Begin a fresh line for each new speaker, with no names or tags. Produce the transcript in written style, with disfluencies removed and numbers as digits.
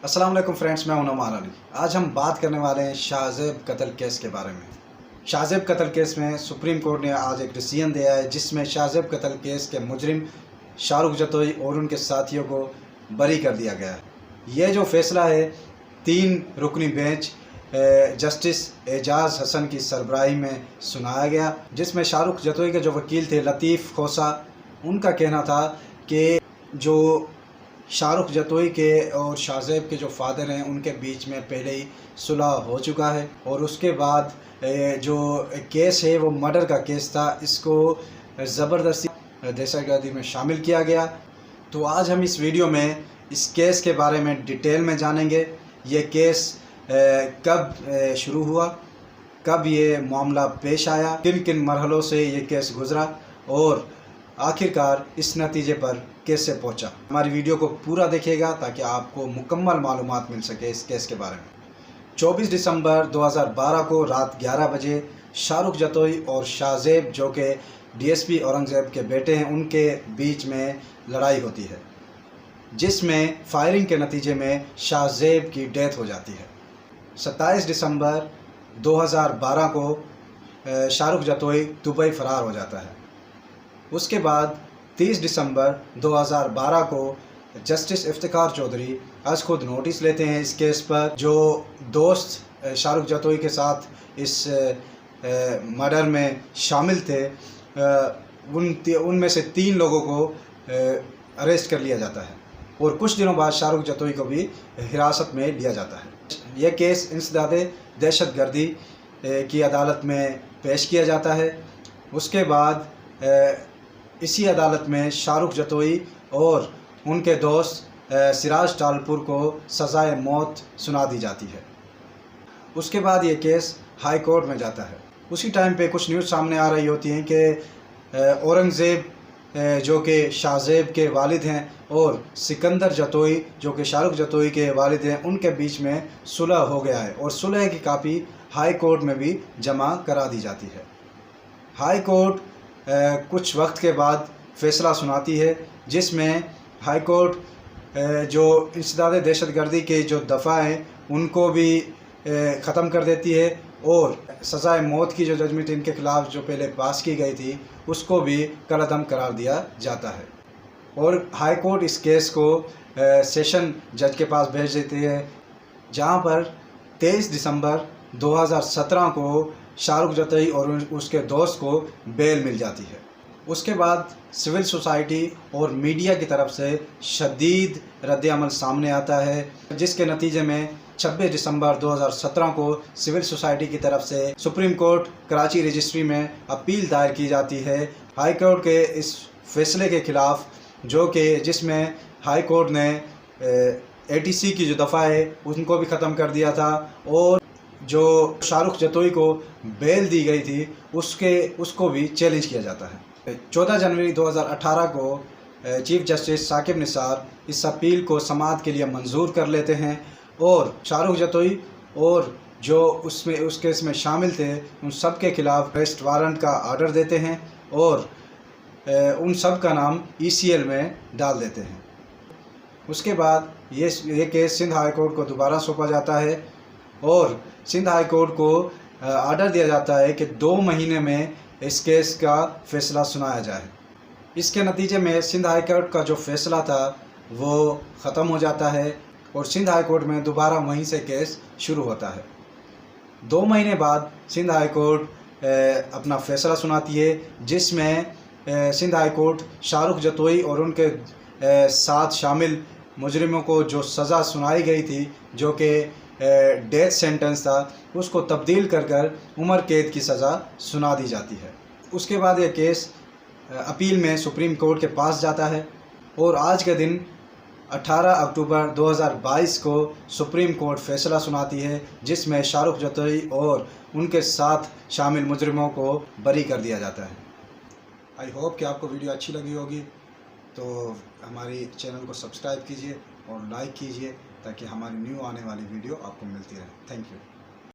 अस्सलाम वालेकुम फ्रेंड्स, मैं हूं नौमान अली। आज हम बात करने वाले हैं शाहज़ेब कत्ल केस के बारे में। शाहज़ेब कत्ल केस में सुप्रीम कोर्ट ने आज एक डिसीजन दिया है जिसमें शाहज़ेब कत्ल केस के मुजरिम शाहरुख जतोई और उनके साथियों को बरी कर दिया गया है। यह जो फैसला है 3 रुकनी बेंच जस्टिस एजाज़ हसन की सरबराही में सुनाया गया, जिसमें शाहरुख जतोई के जो वकील थे लतीफ़ खोसा, उनका कहना था कि जो शाहरुख जतोई के और शाहज़ेब के जो फादर हैं उनके बीच में पहले ही सुलह हो चुका है और उसके बाद जो केस है वो मर्डर का केस था। इसको ज़बरदस्ती दहशतगर्दी में शामिल किया गया। तो आज हम इस वीडियो में इस केस के बारे में डिटेल में जानेंगे। ये केस कब शुरू हुआ, कब ये मामला पेश आया, किन किन मरहलों से ये केस गुज़रा और आखिरकार इस नतीजे पर कैसे पहुंचा। हमारी वीडियो को पूरा देखिएगा ताकि आपको मुकम्मल मालूमात मिल सके इस केस के बारे में। 24 दिसंबर 2012 को रात 11 बजे शाहरुख जतोई और शाहज़ेब, जो कि डीएसपी औरंगज़ेब के बेटे हैं, उनके बीच में लड़ाई होती है, जिसमें फायरिंग के नतीजे में शाहज़ेब की डेथ हो जाती है। 27 दिसंबर 2012 को शाहरुख जतोई दुबई फ़रार हो जाता है। उसके बाद 30 दिसंबर 2012 को जस्टिस इफ्तिकार चौधरी आज खुद नोटिस लेते हैं इस केस पर। जो दोस्त शाहरुख जतोई के साथ इस मर्डर में शामिल थे, उनमें से 3 लोगों को अरेस्ट कर लिया जाता है और कुछ दिनों बाद शाहरुख जतोई को भी हिरासत में लिया जाता है। यह केस इंसदादे दहशतगर्दी की अदालत में पेश किया जाता है। उसके बाद इसी अदालत में शाहरुख जतोई और उनके दोस्त सिराज टालपुर को सज़ाए मौत सुना दी जाती है। उसके बाद ये केस हाई कोर्ट में जाता है। उसी टाइम पे कुछ न्यूज़ सामने आ रही होती हैं कि औरंगज़ेब, जो कि शाहज़ेब के वालिद हैं, और सिकंदर जतोई, जो कि शाहरुख जतोई के वालिद हैं, उनके बीच में सुलह हो गया है और सुलह की कापी हाई कोर्ट में भी जमा करा दी जाती है। हाई कोर्ट कुछ वक्त के बाद फ़ैसला सुनाती है, जिसमें हाई कोर्ट जो इंसदादे दहशतगर्दी के जो दफ़ा हैं उनको भी ख़त्म कर देती है और सज़ाए मौत की जो जजमेंट इनके ख़िलाफ़ जो पहले पास की गई थी उसको भी कलअदम करार दिया जाता है। और हाई कोर्ट इस केस को सेशन जज के पास भेज देती है, जहाँ पर 23 दिसंबर 2017 को शाहरुख जतोई और उसके दोस्त को बेल मिल जाती है। उसके बाद सिविल सोसाइटी और मीडिया की तरफ से शदीद रद्द-ए-अमल सामने आता है, जिसके नतीजे में 26 दिसंबर 2017 को सिविल सोसाइटी की तरफ से सुप्रीम कोर्ट कराची रजिस्ट्री में अपील दायर की जाती है हाई कोर्ट के इस फैसले के ख़िलाफ़, जो कि जिसमें हाई कोर्ट ने एटीसी की जो दफ़ा है उनको भी ख़त्म कर दिया था और जो शाहरुख जतोई को बेल दी गई थी उसको भी चैलेंज किया जाता है। 14 जनवरी 2018 को चीफ जस्टिस साकिब निसार इस अपील को समाअत के लिए मंजूर कर लेते हैं और शाहरुख जतोई और जो उस केस में शामिल थे उन सब के ख़िलाफ़ अरेस्ट वारंट का आर्डर देते हैं और उन सब का नाम ECL में डाल देते हैं। उसके बाद ये केस सिंध हाई कोर्ट को दोबारा सौंपा जाता है और सिंध हाई कोर्ट को आर्डर दिया जाता है कि 2 महीने में इस केस का फ़ैसला सुनाया जाए। इसके नतीजे में सिंध हाई कोर्ट का जो फ़ैसला था वो ख़त्म हो जाता है और सिंध हाई कोर्ट में दोबारा वहीं से केस शुरू होता है। 2 महीने बाद सिंध हाई कोर्ट अपना फ़ैसला सुनाती है, जिसमें सिंध हाई कोर्ट शाहरुख जतोई और उनके साथ शामिल मुजरिमों को जो सज़ा सुनाई गई थी, जो कि डेथ सेंटेंस था, उसको तब्दील कर उम्र कैद की सज़ा सुना दी जाती है। उसके बाद ये केस अपील में सुप्रीम कोर्ट के पास जाता है और आज के दिन 18 अक्टूबर 2022 को सुप्रीम कोर्ट फ़ैसला सुनाती है, जिसमें शाहरुख जतोई और उनके साथ शामिल मुजरिमों को बरी कर दिया जाता है। आई होप कि आपको वीडियो अच्छी लगी होगी, तो हमारी चैनल को सब्सक्राइब कीजिए और लाइक कीजिए ताकि हमारी न्यू आने वाली वीडियो आपको मिलती रहे। Thank you.